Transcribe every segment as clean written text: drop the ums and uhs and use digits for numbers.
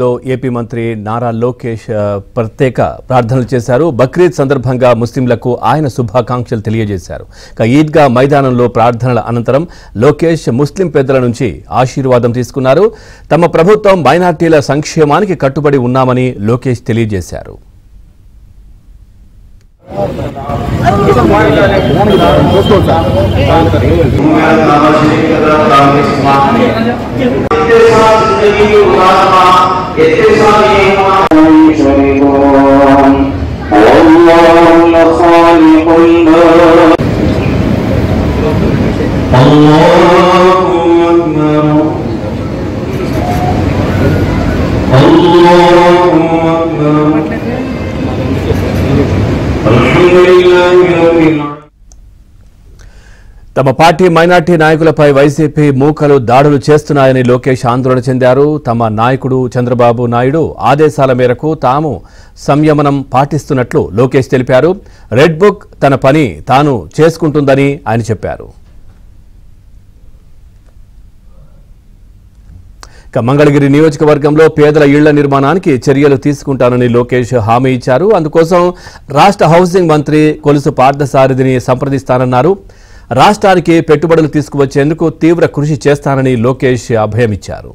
లో ఏపీ మంత్రి నారా లోకేష్ ప్రత్యేక ప్రార్థనలు చేశారు. బక్రీద్ సందర్భంగా ముస్లింలకు ఆయన శుభాకాంక్షలు తెలియజేశారు. ఈద్గా మైదానంలో ప్రార్థనల అనంతరం లోకేష్ ముస్లిం పెద్దల నుంచి ఆశీర్వాదం తీసుకున్నారు. తమ ప్రభుత్వం మైనార్టీల సంక్షేమానికి కట్టుబడి ఉన్నామని లోకేష్ తెలియజేశారు. తమ పార్టీ మైనార్టీ నాయకులపై వైసీపీ మూకలు దాడులు చేస్తున్నాయని లోకేష్ ఆందోళన చెందారు. తమ నాయకుడు చంద్రబాబు నాయుడు ఆదేశాల మేరకు తాము సంయమనం పాటిస్తున్నట్లు లోకేష్ తెలిపారు. రెడ్ బుక్ తన పని తాను చేసుకుంటుందని ఆయన చెప్పారు. మంగళగిరి నియోజకవర్గంలో పేదల ఇళ్ల నిర్మాణానికి చర్యలు తీసుకుంటానని లోకేష్ హామీ ఇచ్చారు. అందుకోసం రాష్ట్ర హౌసింగ్ మంత్రి కొలుసు పార్థసారథిని సంప్రదిస్తానన్నారు. రాష్ట్రానికి పెట్టుబడులు తీసుకువచ్చేందుకు తీవ్ర కృషి చేస్తానని లోకేష్ అభయమిచ్చారు.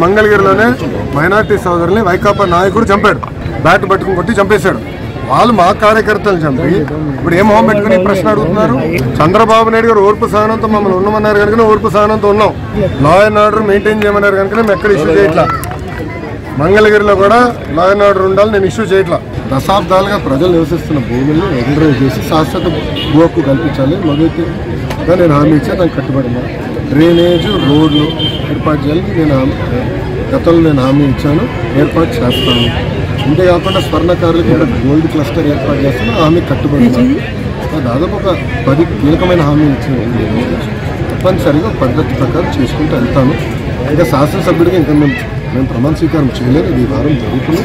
మంగళగిరిలోనే మైనార్టీ సోదరుల్ని వైకాపా నాయకుడు చంపాడు, బ్యాట్ పట్టుకుని కొట్టి చంపేశాడు. వాళ్ళు మా కార్యకర్తలు చంపి ఇప్పుడు ఏం హోం పెట్టుకుని ప్రశ్న అడుగుతున్నారు. చంద్రబాబు నాయుడు గారు ఓర్పు సహనంతో మమ్మల్ని ఉండమన్నారు కనుక ఓర్పు సహనంతో ఉన్నాం. లా అండ్ ఆర్డర్ మెయింటైన్ చేయమన్నారు కనుక మేము ఎక్కడ ఇష్యూ చేయట్లా. మంగళగిరిలో కూడా లా అండ్ ఆర్డర్ ఉండాలి, నేను ఇష్యూ చేయట్లా. దశాబ్దాలుగా ప్రజలు నివసిస్తున్న భూముల్ని రెగ్యులరైజ్ చేసి శాశ్వత భూ హక్కు కల్పించాలి. మొదటిగా నేను హామీ ఇచ్చా, దానికి కట్టుబడినా. డ్రైనేజ్ రోడ్లు ఏర్పాటు చేయాలని గతంలో హామీ ఇచ్చాను, ఏర్పాటు చేస్తాను. అంతేకాకుండా స్వర్ణకారులకు ఇక్కడ గోల్డ్ క్లస్టర్ ఏర్పాటు చేస్తాను, హామీ కట్టుబడినా. దాదాపు ఒక 10 కీలకమైన హామీలు ఇచ్చిన తప్పనిసరిగా పద్ధతి ప్రకారం చేసుకుంటూ వెళ్తాను. ఇంకా శాసనసభ్యుడిగా ఇంకా మేము ప్రమాణ స్వీకారం చేయలేదు. ఇది వారం జరుగుతుంది.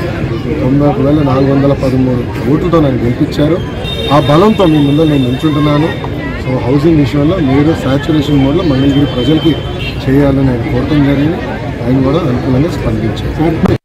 91,413 ఓట్లతో నన్ను గెలిపించారు. ఆ బలంతో మీ ముందు నేను నిల్చుంటున్నాను. సో హౌసింగ్ విషయంలో మీరు సాచ్యురేషన్ మోడ్లో మంగళగిరి ప్రజలకి చేయాలని ఆయన కోరటం జరిగింది. ఆయన కూడా అనుకూలంగా స్పందించారు.